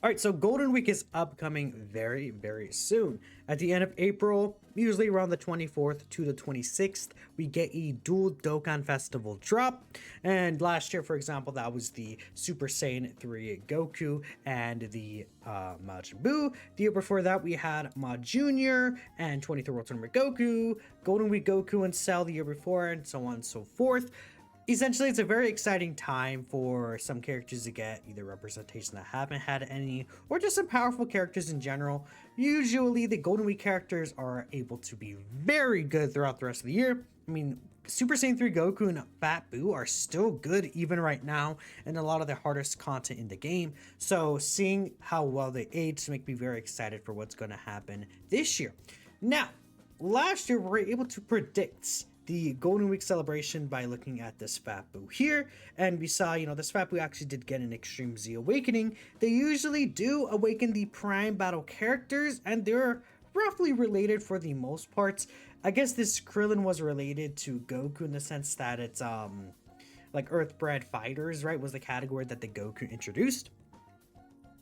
All right, so Golden Week is upcoming very, very soon. At the end of April, usually around the 24th to the 26th, we get a dual Dokkan Festival drop. And last year, for example, that was the Super Saiyan 3 Goku and the Majin Buu. The year before that, we had Ma Jr. and 23 World Tournament Goku, Golden Week Goku and Cell the year before, and so on and so forth. Essentially, it's a very exciting time for some characters to get either representation that haven't had any, or just some powerful characters in general. Usually, the Golden Week characters are able to be very good throughout the rest of the year. I mean, Super Saiyan 3 Goku and Fat Buu are still good even right now, and a lot of the hardest content in the game. So seeing how well they age make me very excited for what's going to happen this year. Now, last year we were able to predict the Golden Week celebration by looking at this Fat Buu here, and we saw, this Fat Buu actually did get an Extreme Z awakening. They usually do awaken the Prime Battle characters, and they're roughly related for the most parts. I guess this Krillin was related to Goku in the sense that it's like Earthbred fighters, right, was the category that the Goku introduced.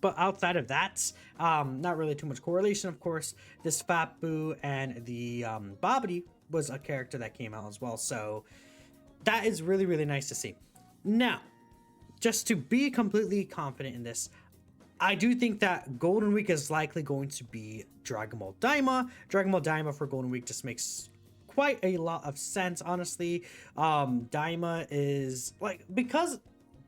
But outside of that, not really too much correlation. Of course, this Fat Buu and the Babidi was a character that came out as well. So that is really, really nice to see. Now, just to be completely confident in this, I do think that Golden Week is likely going to be Dragon Ball Daima. Dragon Ball Daima for Golden Week just makes quite a lot of sense, honestly. Daima is like, because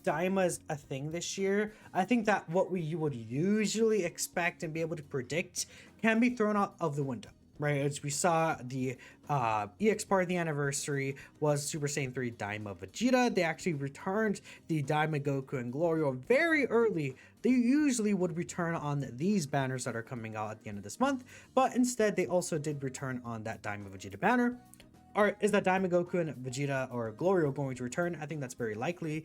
Daima is a thing this year, I think that what you would usually expect and be able to predict can be thrown out of the window, right? As we saw, the EX part of the anniversary was Super Saiyan 3 Daima Vegeta. They actually returned the Daima Goku and Glorio very early. They usually would return on these banners that are coming out at the end of this month, but instead they also did return on that Daima Vegeta banner. Or is that Daima Goku and Vegeta or Glorio going to return? I think that's very likely.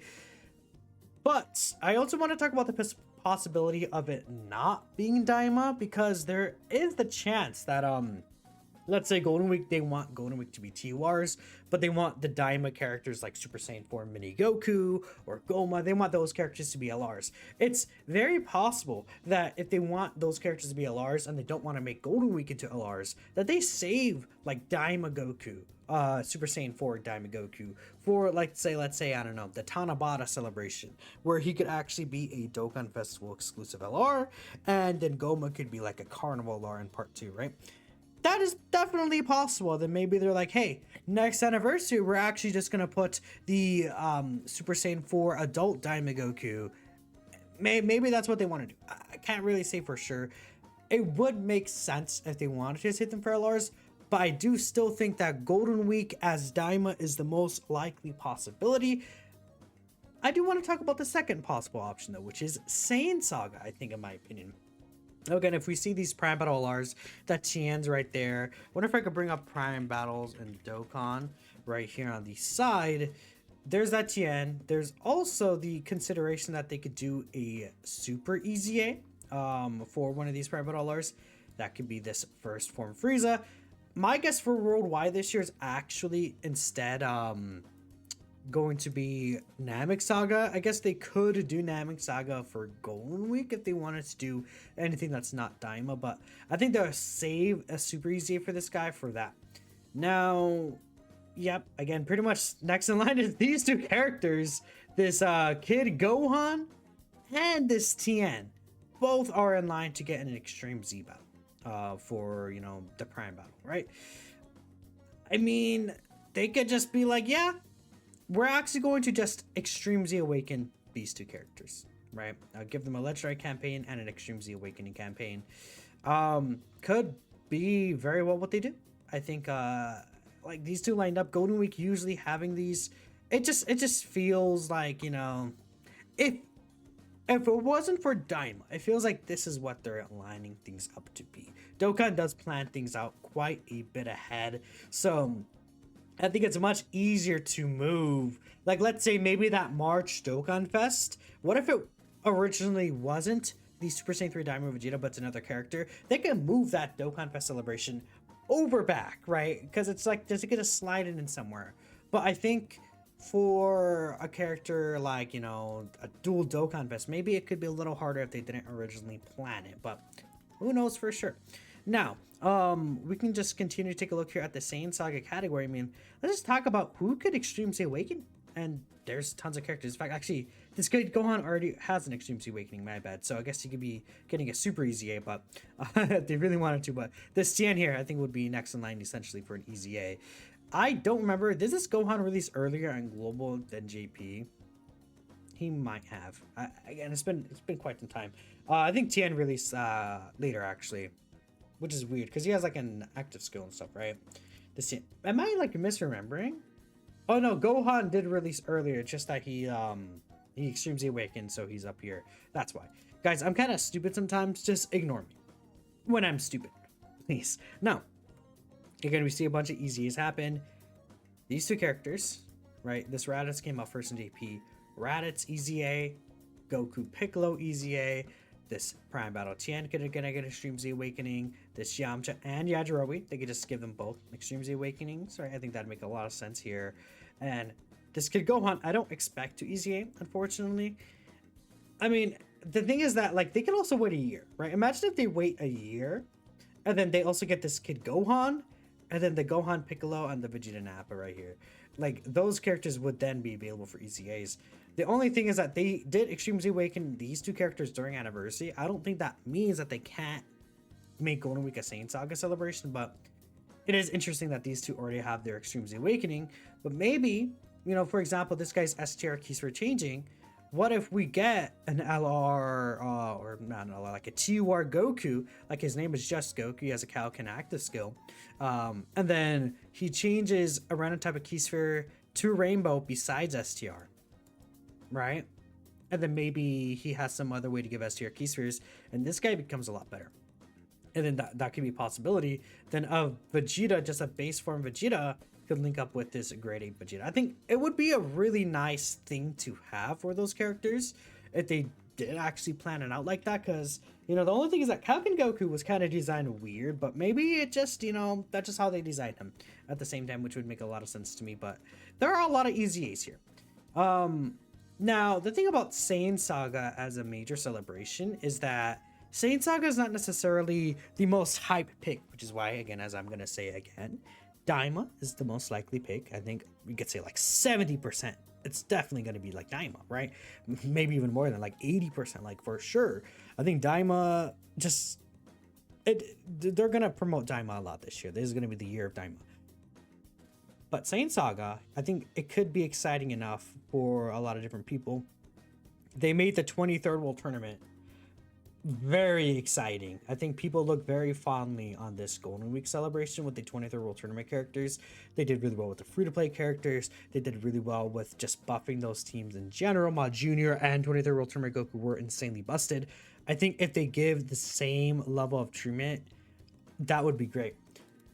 But I also want to talk about the possibility of it not being Daima, because there is the chance that let's say Golden Week, they want Golden Week to be TORs, but they want the Daima characters like Super Saiyan 4 Mini Goku or Goma, they want those characters to be LRs. It's very possible that if they want those characters to be LRs and they don't want to make Golden Week into LRs, that they save like Daima Goku, Super Saiyan 4 Daima Goku for, like, let's say, I don't know, the Tanabata celebration, where he could actually be a Dokkan Festival exclusive LR, and then Goma could be like a Carnival LR in part 2, right? That is definitely possible. Then maybe they're like, hey, next anniversary, we're actually just going to put the Super Saiyan 4 adult Daima Goku. Maybe that's what they want to do. I can't really say for sure. It would make sense if they wanted to hit them for LRs, but I do still think that Golden Week as Daima is the most likely possibility. I do want to talk about the second possible option, though, which is Saiyan Saga, I think, in my opinion. Again, if we see these Prime Battle LRs, that Tien's right there. Wonder if I could bring up Prime Battles and Dokkan right here on the side. There's that Tien. There's also the consideration that they could do a Super EZA for one of these Prime Battle LRs. That could be this first form Frieza. My guess for Worldwide this year is actually instead going to be Namek Saga. I guess they could do Namek Saga for Golden Week if they wanted to do anything that's not Daima, but I think they'll save a Super EZA for this guy for that. Now, yep, again, pretty much next in line is these two characters, this Kid Gohan and this Tien. Both are in line to get an Extreme Z battle for, the Prime battle, right? I mean, they could just be like, yeah, we're actually going to just Extreme Z Awaken these two characters, right? I'll give them a Legendary campaign and an Extreme Z Awakening campaign. Could be very well what they do. I think like these two lined up, Golden Week usually having these, it just feels like, if it wasn't for Daima, it feels like this is what they're lining things up to be. Dokkan does plan things out quite a bit ahead, so I think it's much easier to move. Like, let's say maybe that March Dokkan Fest. What if it originally wasn't the Super Saiyan 3 Daima Vegeta, but it's another character? They can move that Dokkan Fest celebration over back, right? Because it's like, just gonna slide it in somewhere. But I think for a character like, you know, a dual Dokkan Vest, maybe it could be a little harder if they didn't originally plan it, but who knows for sure. Now, we can just continue to take a look here at the Saiyan Saga category. I mean, let's just talk about who could Extreme Z Awaken, and there's tons of characters. In fact, actually, this good Gohan already has an Extreme Z Awakening, my bad, so I guess he could be getting a Super Easy A, but they really wanted to, but this Tien here, I think, would be next in line, essentially, for an Easy A. I don't remember, did this Gohan release earlier on Global than JP? He might have. Again, it's been quite some time. I think Tien released later, actually, which is weird because he has like an active skill and stuff, right? This Tien, am I like misremembering? Oh no, Gohan did release earlier. It's just that he Extreme Z Awakened, so he's up here. That's why, guys. I'm kind of stupid sometimes. Just ignore me when I'm stupid, please. Now, again, we see a bunch of easies happen. These two characters, right? This Raditz came out first in JP. Raditz Easy A, Goku Piccolo Easy A, this Prime Battle Tien gonna get Extreme Z Awakening, this Yamcha and Yajirobe, they could just give them both Extreme Z Awakenings, right? I think that'd make a lot of sense here. And this Kid Gohan, I don't expect to Easy A, unfortunately. I mean, the thing is that, like, they could also wait a year, right? Imagine if they wait a year, and then they also get this Kid Gohan, and then the Gohan Piccolo and the Vegeta Nappa right here. Like, those characters would then be available for Easy A's. The only thing is that they did Extreme Z Awaken these two characters during Anniversary. I don't think that means that they can't make Golden Week a Saiyan Saga celebration, but it is interesting that these two already have their Extreme Z Awakening. But maybe, you know, for example, this guy's STR keys for changing. What if we get an LR, or not an LR, like a TUR Goku, like his name is just Goku, he has a Kaioken active skill, and then he changes a random type of key sphere to Rainbow besides STR, right? And then maybe he has some other way to give STR key spheres, and this guy becomes a lot better. And then that could be a possibility. Then of Vegeta, just a base form Vegeta, could link up with this grade 8 Vegeta. I think it would be a really nice thing to have for those characters if they did actually plan it out like that, because, you know, the only thing is that Kaioken Goku was kind of designed weird, but maybe it just, you know, that's just how they designed him at the same time, which would make a lot of sense to me. But there are a lot of easy A's here. Now, the thing about Saiyan Saga as a major celebration is that Saiyan Saga is not necessarily the most hype pick, which is why, again, as I'm going to say again, Daima is the most likely pick. I think we could say like 70%. It's definitely going to be like Daima, right? Maybe even more than like 80%, like for sure. I think Daima just... they're going to promote Daima a lot this year. This is going to be the year of Daima. But Saiyan Saga, I think it could be exciting enough for a lot of different people. They made the 23rd World Tournament very exciting. I think people look very fondly on this Golden Week celebration with the 23rd World Tournament characters. They did really well with the free-to-play characters. They did really well with just buffing those teams in general. Ma Jr. and 23rd World Tournament Goku were insanely busted. I think if they give the same level of treatment, that would be great.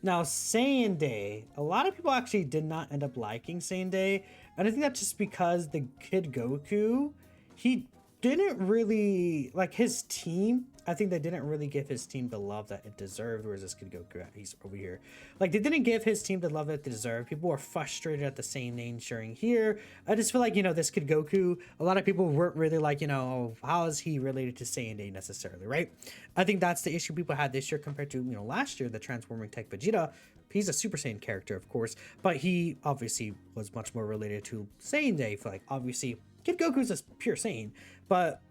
Now, Saiyan Day, a lot of people actually did not end up liking Saiyan Day, and I think that's just because the Kid Goku, he didn't really, like, his team, I think they didn't really give his team the love that it deserved. Where's this Kid Goku at? He's over here. Like, they didn't give his team the love that they deserved. People were frustrated at the same name sharing here. I just feel like, you know, this Kid Goku, a lot of people weren't really like, you know, oh, how is he related to Saiyan Day necessarily, right? I think that's the issue people had this year compared to, you know, last year, the Transforming Tech Vegeta. He's a Super Saiyan character, of course, but he obviously was much more related to Saiyan Day. For like, obviously, Kid Goku's a pure Saiyan, but,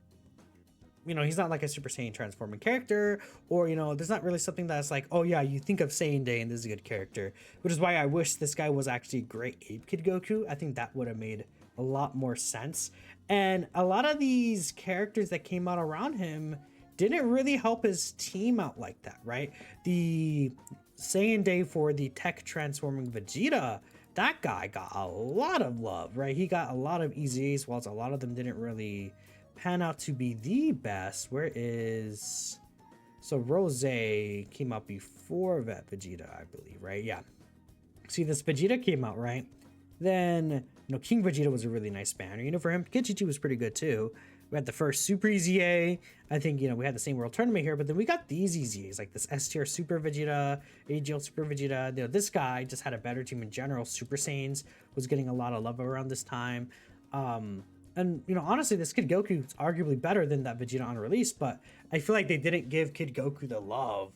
you know, he's not like a Super Saiyan transforming character, or, you know, there's not really something that's like, oh yeah, you think of Saiyan Day and this is a good character, which is why I wish this guy was actually Great Ape Kid Goku. I think that would have made a lot more sense. And a lot of these characters that came out around him didn't really help his team out like that, right? The Saiyan Day for the tech transforming Vegeta, that guy got a lot of love, right? He got a lot of easy A's, whilst a lot of them didn't really pan out to be the best. Where is... So Rose came out before that Vegeta, I believe, right? Yeah. See, this Vegeta came out, right? Then, you know, King Vegeta was a really nice banner. You know, for him, Kichichi was pretty good too. We had the first Super EZA. I think, you know, we had the same World Tournament here, but then we got these EZAs, like this S tier Super Vegeta, AGL Super Vegeta. You know, this guy just had a better team in general. Super Saiyans was getting a lot of love around this time. And, you know, honestly, this Kid Goku is arguably better than that Vegeta on release, but I feel like they didn't give Kid Goku the love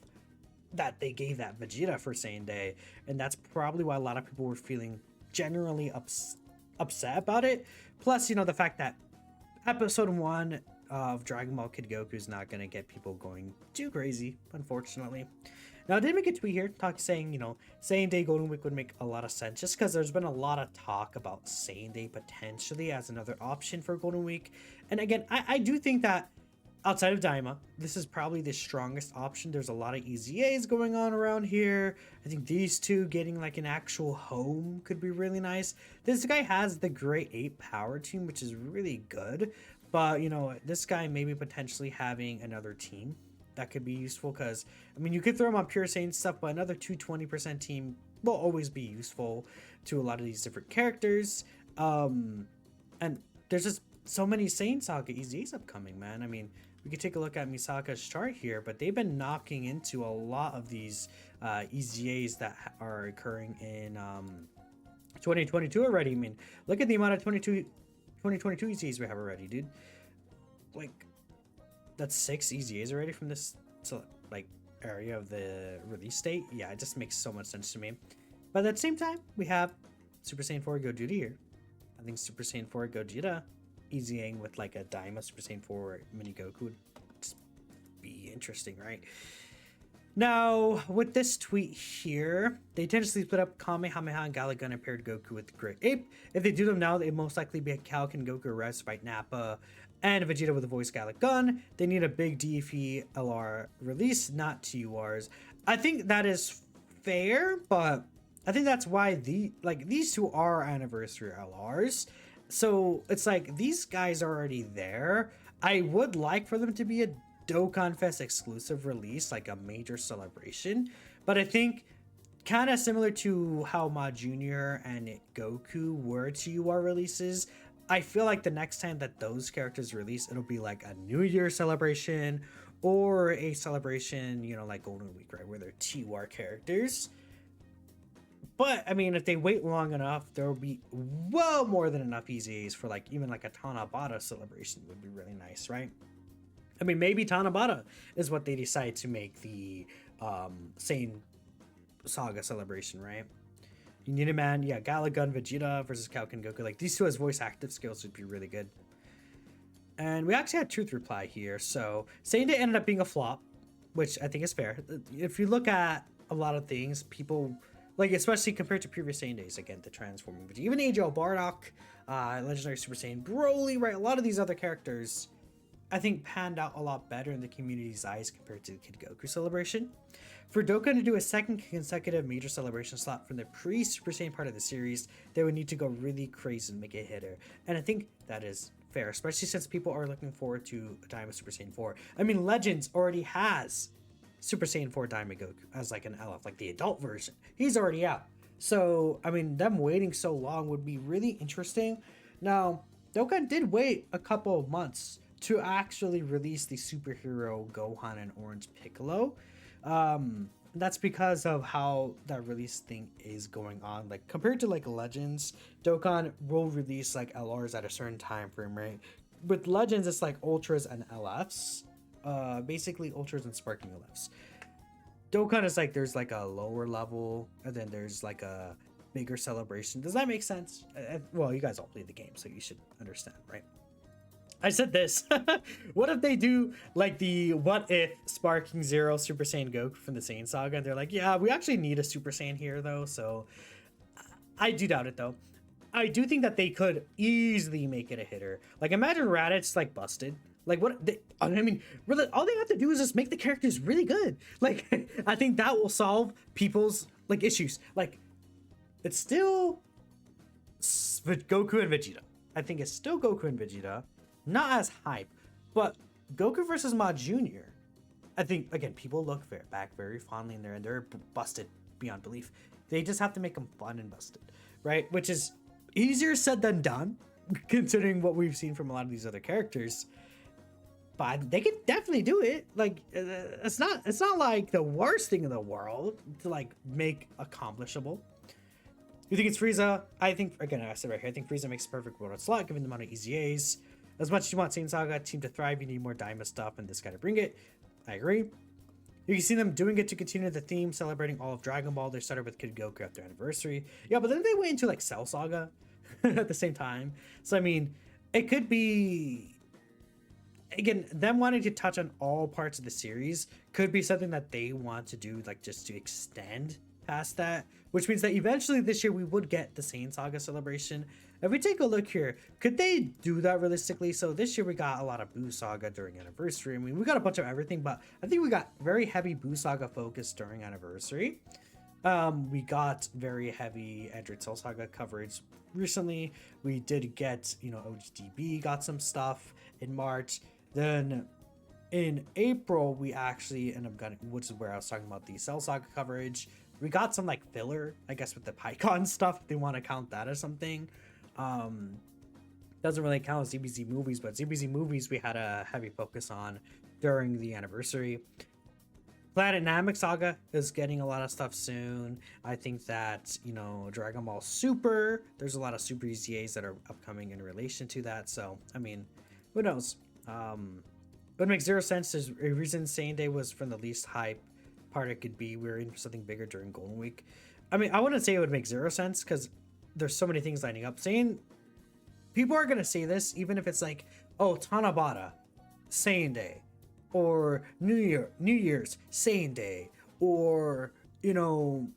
that they gave that Vegeta for Saiyan Day. And that's probably why a lot of people were feeling generally upset about it. Plus, you know, the fact that episode 1 of Dragon Ball Kid Goku is not going to get people going too crazy, unfortunately. Now, I did make a tweet here saying, you know, Saiyan Day Golden Week would make a lot of sense just because there's been a lot of talk about Saiyan Day potentially as another option for Golden Week. And again, I do think that outside of Daima, this is probably the strongest option. There's a lot of EZAs going on around here. I think these two getting like an actual home could be really nice. This guy has the Great 8 power team, which is really good. But, you know, this guy maybe potentially having another team that could be useful because, I mean, you could throw him on Pure Saiyan stuff, but another 220% team will always be useful to a lot of these different characters. And there's just so many Saiyan Saga EZAs upcoming, man. I mean, we could take a look at Misaka's chart here, but they've been knocking into a lot of these EZAs that are occurring in 2022 already. I mean, look at the amount of 2022 EZAs we have already, dude. Like, that's 6 EZAs already from this like area of the release date. Yeah, it just makes so much sense to me. But at the same time, we have Super Saiyan 4 Gogeta here. I think Super Saiyan 4 Gogeta EZAing with like a Daima Super Saiyan 4 Mini Goku would just be interesting, right? Now, with this tweet here, they intentionally split up Kamehameha and Galagun and paired Goku with the Great Ape. If they do them now, they most likely be a Kalkin Goku Arrest by Nappa and Vegeta with a voice Galagun. They need a big DFE LR release, not TURs. I think that is fair, but I think that's why these two are anniversary LRs. So it's like these guys are already there. I would like for them to be a Dokkan Fest exclusive release, like a major celebration. But I think kind of similar to how Ma Jr. and Goku were TUR releases, I feel like the next time that those characters release, it'll be like a New Year celebration or a celebration, you know, like Golden Week, right? Where they're TUR characters. But, I mean, if they wait long enough, there will be well more than enough EZAs for, like, even, like, a Tanabata celebration would be really nice, right? I mean, maybe Tanabata is what they decide to make the Saiyan Saga celebration, right? You need a man, yeah, Galagun Vegeta versus Kalkin Goku. Like, these two as voice active skills would be really good. And we actually had Truth Reply here. So, Saiyan Day ended up being a flop, which I think is fair. If you look at a lot of things, people... like, especially compared to previous Saiyan Days, again, the transforming Vegeta, even AGL Bardock, Legendary Super Saiyan Broly, right? A lot of these other characters, I think, panned out a lot better in the community's eyes compared to the Kid Goku celebration. For Dokkan to do a second consecutive major celebration slot from the pre-Super Saiyan part of the series, they would need to go really crazy and make it a hitter. And I think that is fair, especially since people are looking forward to Daima Super Saiyan 4. I mean, Legends already has Super Saiyan 4 Daima Goku as like an LF, like the adult version. He's already out. So, I mean, them waiting so long would be really interesting. Now, Dokkan did wait a couple of months to actually release the superhero Gohan and Orange Piccolo. That's because of how that release thing is going on. Like, compared to like Legends, Dokkan will release like LRs at a certain time frame, right? With Legends, it's like Ultras and LFs. Basically Ultras and Sparking LFs. Dokkan is like there's like a lower level and then there's like a bigger celebration. Does that make sense? Well, you guys all play the game, so you should understand, right? I said this. What if they do like the what if Sparking Zero Super Saiyan Goku from the Saiyan Saga? And they're like, yeah, we actually need a Super Saiyan here though. So I do doubt it though. I do think that they could easily make it a hitter. Like imagine Raditz like busted. Like what? I mean, really, all they have to do is just make the characters really good. Like I think that will solve people's like issues. Like it's still Goku and Vegeta. I think it's still Goku and Vegeta. Not as hype, but Goku versus Ma Jr. I think again people look back very fondly in there, and they're busted beyond belief. They just have to make them fun and busted, right? Which is easier said than done, considering what we've seen from a lot of these other characters. but they could definitely do it. Like, it's not like the worst thing in the world to like make accomplishable. You think it's Frieza? I think, again, I said right here, I think Frieza makes a perfect world slot given the amount of easy A's. As much as you want Saiyan Saga team to thrive, you need more Daima stuff, and this guy to bring it. I agree. You can see them doing it to continue the theme, celebrating all of Dragon Ball. They started with Kid Goku after anniversary. Yeah, but then they went into like Cell Saga at the same time. So I mean, it could be, again, them wanting to touch on all parts of the series could be something that they want to do, like just to extend past that, which means that eventually this year we would get the Saiyan Saga celebration. If we take a look here, could they do that realistically? So this year we got a lot of Buu Saga during anniversary. I mean, we got a bunch of everything, but I think we got very heavy Buu Saga focus during anniversary. We got very heavy Android Cell Saga coverage recently. We did get, you know, OGDB got some stuff in March. Then in April, we actually ended up getting, which is where I was talking about the Cell Saga coverage. We got some like filler, I guess, with the PyCon stuff. If they want to count that as something. Doesn't really count as ZBZ movies, but ZBZ movies we had a heavy focus on during the anniversary. Planet Namek Saga is getting a lot of stuff soon. I think that, you know, Dragon Ball Super, there's a lot of Super EZAs that are upcoming in relation to that. So, I mean, who knows? But it makes zero sense. There's a reason Saiyan Day was from the least hype part it could be. We were in for something bigger during Golden Week. I mean, I wouldn't say it would make zero sense because there's so many things lining up. Saying people are gonna say this even if it's like, oh, Tanabata, Saiyan Day, or New Year's Saiyan Day, or, you know,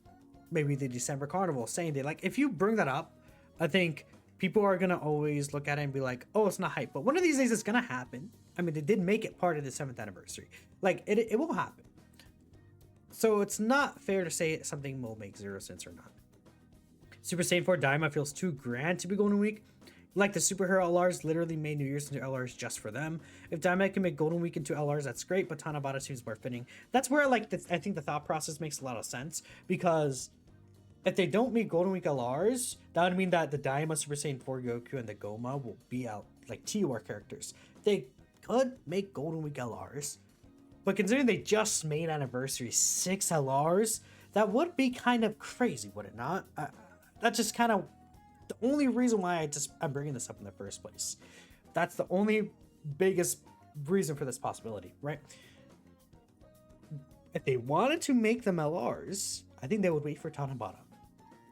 maybe the December Carnival Saiyan Day. Like, if you bring that up, I think people are gonna always look at it and be like, oh, it's not hype. But one of these days it's gonna happen. I mean, they did make it part of the 7th anniversary. Like, it will happen. So it's not fair to say something will make zero sense or not. Super Saiyan 4 Daima feels too grand to be Golden Week. Like the superhero LRs literally made New Year's into LRs just for them. If Daima can make Golden Week into LRs, that's great, but Tanabata seems more fitting. That's where, like, I think the thought process makes a lot of sense, because if they don't make Golden Week LRs, that would mean that the Daima, Super Saiyan 4 Goku, and the Goma will be out, like, TOR characters. They could make Golden Week LRs, but considering they just made Anniversary 6 LRs, that would be kind of crazy, would it not? That's just kind of the only reason why I'm bringing this up in the first place. That's the only biggest reason for this possibility, right? If they wanted to make them LRs, I think they would wait for Tanabata.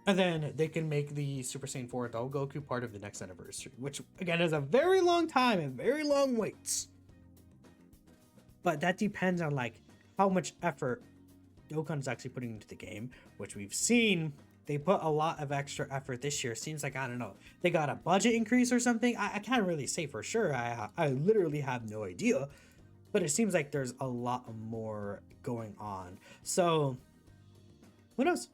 And then they can make the Super Saiyan 4 Adult Goku part of the next anniversary, which again is a very long time and very long waits. But that depends on like how much effort Dokkan's actually putting into the game, which we've seen. They put a lot of extra effort this year. Seems like, I don't know, they got a budget increase or something. I can't really say for sure. I literally have no idea. But it seems like there's a lot more going on. So, who knows?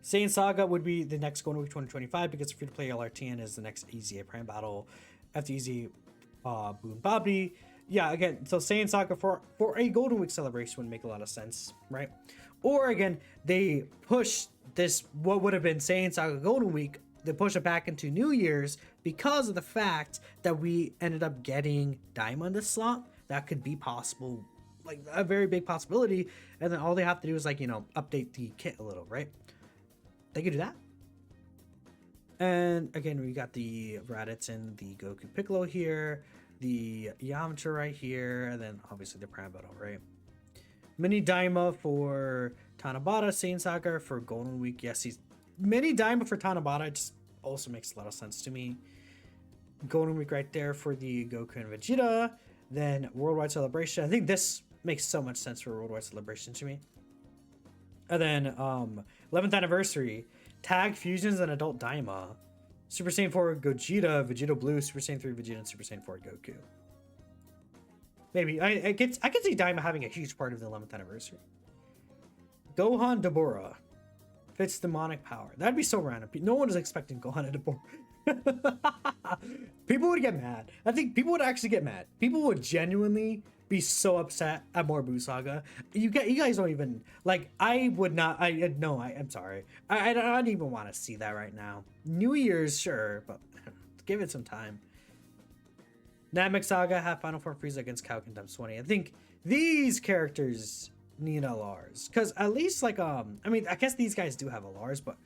Saiyan Saga would be the next Golden Week 2025 because free-to-play LRTN is the next EZA Prime Battle. After EZA Boon Babdi. Yeah, again, so Saiyan Saga for a Golden Week celebration would make a lot of sense, right? Or again, they push this, what would have been Saiyan Saga Golden Week, they push it back into New Year's because of the fact that we ended up getting Daima in this slot. That could be possible, like a very big possibility. And then all they have to do is, like, you know, update the kit a little, right? They could do that. And again, we got the Raditz and the Goku Piccolo here, the Yamcha right here, and then obviously the Prime Battle, right? Mini Daima for Tanabata, Saiyan Saga for Golden Week. Yes, he's Mini Daima for Tanabata. It just also makes a lot of sense to me. Golden Week right there for the Goku and Vegeta. Then Worldwide Celebration. I think this makes so much sense for Worldwide Celebration to me. And then 11th Anniversary. Tag Fusions and Adult Daima. Super Saiyan 4 Gogeta, Vegeta Blue, Super Saiyan 3 Vegeta, and Super Saiyan 4 Goku. Maybe. I could see Daima having a huge part of the 11th Anniversary. Gohan Dabura. Fits demonic power. That'd be so random. No one is expecting Gohan and Dabura. People would get mad. I think people would actually get mad. People would genuinely be so upset at more Buu Saga. You guys don't even, like, I would not, I'm sorry. I don't even want to see that right now. New Year's, sure, but give it some time. Namek Saga have Final Form Frieza against Kaioken times 20. I think these characters need LRs. Because at least, like, I mean, I guess these guys do have LRs, but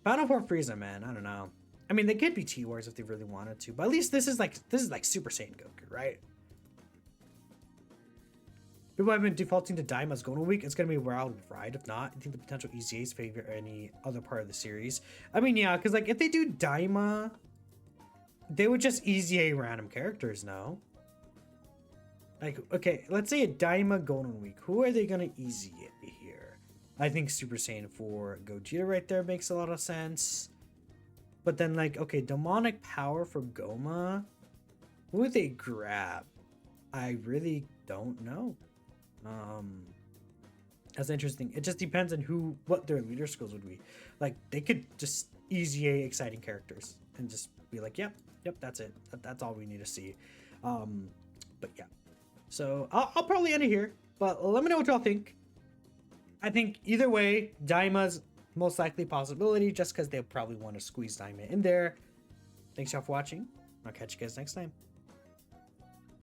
Final Form Frieza, man, I don't know. I mean, they could be T-Wars if they really wanted to, but at least this is like Super Saiyan Goku, right? People have been defaulting to Daima's Golden Week. It's going to be a wild ride. If not, I think the potential EZA's favor any other part of the series. I mean, yeah, because like if they do Daima, they would just EZA random characters now. Like, okay, let's say a Daima Golden Week. Who are they going to EZA here? I think Super Saiyan 4 Gogeta right there makes a lot of sense. But then, like, okay, Demonic Power for Goma. Who would they grab? I really don't know. That's interesting. It just depends on what their leader skills would be. Like, they could just EZA exciting characters and just be like, yep, that's it. That's all we need to see. But yeah. So I'll probably end it here. But let me know what y'all think. I think either way, Daima's most likely possibility, just because they'll probably want to squeeze Daima in there. Thanks y'all for watching. I'll catch you guys next time.